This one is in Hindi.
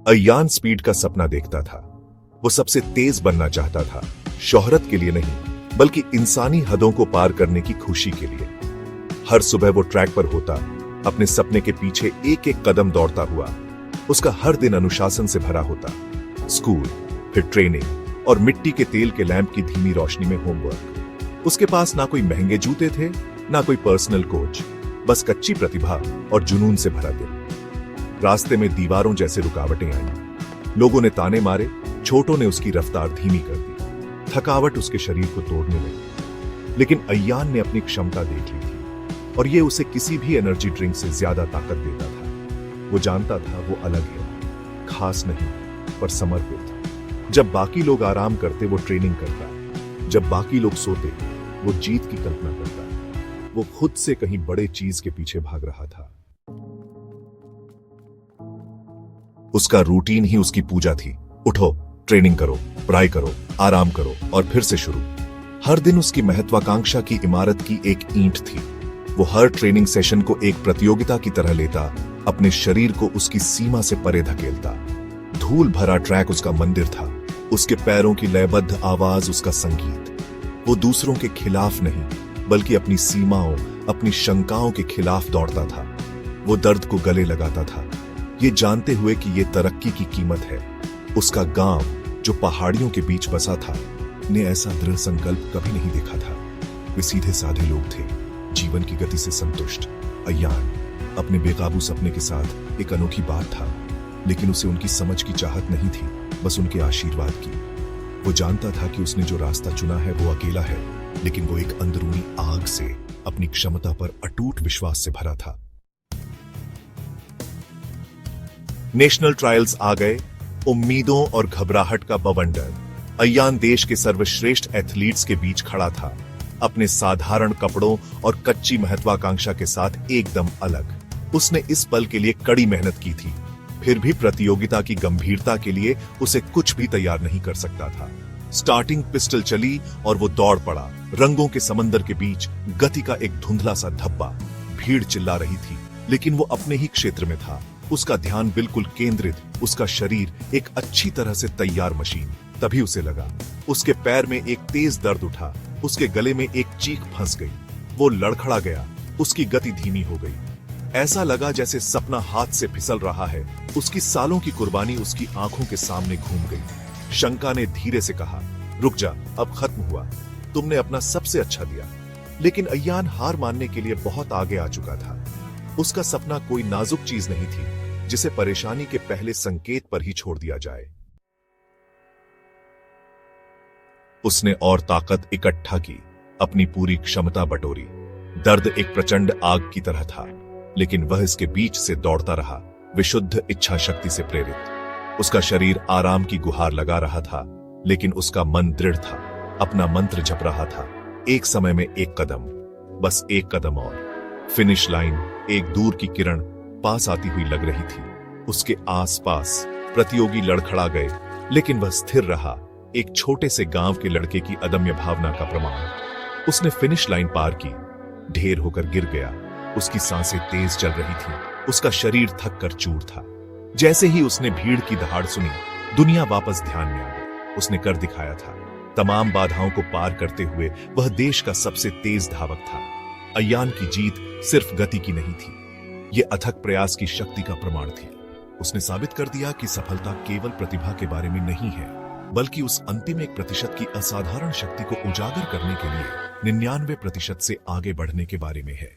अय्यान स्पीड का सपना देखता था। वो सबसे तेज बनना चाहता था, शोहरत के लिए नहीं, बल्कि इंसानी हदों को पार करने की खुशी के लिए। हर सुबह वो ट्रैक पर होता, अपने सपने के पीछे एक एक कदम दौड़ता हुआ। उसका हर दिन अनुशासन से भरा होता, स्कूल, फिर ट्रेनिंग और मिट्टी के तेल के लैंप की धीमी रोशनी में होमवर्क। उसके पास ना कोई महंगे जूते थे, ना कोई पर्सनल कोच, बस कच्ची प्रतिभा और जुनून से भरा दिल। रास्ते में दीवारों जैसे रुकावटें आईं, लोगों ने ताने मारे, छोटों ने उसकी रफ्तार धीमी कर दी, थकावट उसके शरीर को तोड़ने लगी। लेकिन अय्यान ने अपनी क्षमता देख ली थी और ये उसे किसी भी एनर्जी ड्रिंक से ज्यादा ताकत देता था। वो जानता था वो अलग है, खास नहीं पर समर्पित। जब बाकी लोग आराम करते वो ट्रेनिंग करता, जब बाकी लोग सोते वो जीत की कल्पना करता। वो खुद से कहीं बड़े चीज के पीछे भाग रहा था। उसका रूटीन ही उसकी पूजा थी। उठो, ट्रेनिंग करो, पढ़ाई करो, आराम करो और फिर से शुरू। हर दिन उसकी महत्वाकांक्षा की इमारत की एक ईंट थी। वो हर ट्रेनिंग सेशन को एक प्रतियोगिता की तरह लेता, अपने शरीर को उसकी सीमा से परे धकेलता। धूल भरा ट्रैक उसका मंदिर था, उसके पैरों की लयबद्ध आवाज उसका संगीत। वो दूसरों के खिलाफ नहीं, बल्कि अपनी सीमाओं, अपनी शंकाओं के खिलाफ दौड़ता था। वो दर्द को गले लगाता था, ये जानते हुए कि ये तरक्की की कीमत है। उसका गांव, जो पहाड़ियों के बीच बसा था, ने ऐसा दृढ़ संकल्प कभी नहीं देखा था। वे सीधे साधे लोग थे, जीवन की गति से संतुष्ट। अय्यान अपने बेकाबू सपने के साथ एक अनोखी बात था, लेकिन उसे उनकी समझ की चाहत नहीं थी, बस उनके आशीर्वाद की। वो जानता था कि उसने जो रास्ता चुना है वो अकेला है, लेकिन वो एक अंदरूनी आग से, अपनी क्षमता पर अटूट विश्वास से भरा था। नेशनल ट्रायल्स आ गए, उम्मीदों और घबराहट का बवंडर। अय्यान देश के सर्वश्रेष्ठ एथलीट्स के बीच खड़ा था, अपने साधारण कपड़ों और कच्ची महत्वाकांक्षा के साथ एकदम अलग। उसने इस पल के लिए कड़ी मेहनत की थी, फिर भी प्रतियोगिता की गंभीरता के लिए उसे कुछ भी तैयार नहीं कर सकता था। स्टार्टिंग पिस्टल चली और वो दौड़ पड़ा, रंगों के समंदर के बीच गति का एक धुंधला सा धब्बा। भीड़ चिल्ला रही थी, लेकिन वो अपने ही क्षेत्र में था। उसका ध्यान बिल्कुल केंद्रित, उसका शरीर एक अच्छी तरह से तैयार मशीन। तभी उसे लगा, उसके पैर में एक तेज दर्द उठा, उसके गले में एक चीख फंस गई। वो लड़खड़ा गया, उसकी गति धीमी हो गई। ऐसा लगा जैसे सपना हाथ से फिसल रहा है। उसकी सालों की कुर्बानी उसकी आंखों के सामने घूम गई। शंका ने धीरे से कहा, रुक जा, अब खत्म हुआ, तुमने अपना सबसे अच्छा दिया। लेकिन अय्यान हार मानने के लिए बहुत आगे आ चुका था। उसका सपना कोई नाजुक चीज नहीं थी, जिसे परेशानी के पहले संकेत पर ही छोड़ दिया जाए। उसने और ताकत इकट्ठा की, अपनी पूरी क्षमता बटोरी। दर्द एक प्रचंड आग की तरह था, लेकिन वह इसके बीच से दौड़ता रहा, विशुद्ध इच्छा शक्ति से प्रेरित। उसका शरीर आराम की गुहार लगा रहा था, लेकिन उसका मन दृढ़ था, अपना मंत्र जप रहा था। एक समय में एक कदम, बस एक कदम और। फिनिश लाइन एक दूर की किरण पास आती हुई लग रही थी। उसके आसपास प्रतियोगी लड़खड़ा गए, लेकिन वह स्थिर रहा, एक छोटे से गांव के लड़के की अदम्य भावना का प्रमाण। उसने फिनिश लाइन पार की, ढेर होकर गिर गया। उसकी सांसें तेज चल रही थी, उसका शरीर थक कर चूर था। जैसे ही उसने भीड़ की दहाड़ सुनी, दुनिया वापस ध्यान में आ गई। उसने कर दिखाया था। तमाम बाधाओं को पार करते हुए वह देश का सबसे तेज धावक था। अय्यान की जीत सिर्फ गति की नहीं थी, यह अथक प्रयास की शक्ति का प्रमाण थी। उसने साबित कर दिया कि सफलता केवल प्रतिभा के बारे में नहीं है, बल्कि उस अंतिम 1% की असाधारण शक्ति को उजागर करने के लिए 99% से आगे बढ़ने के बारे में है।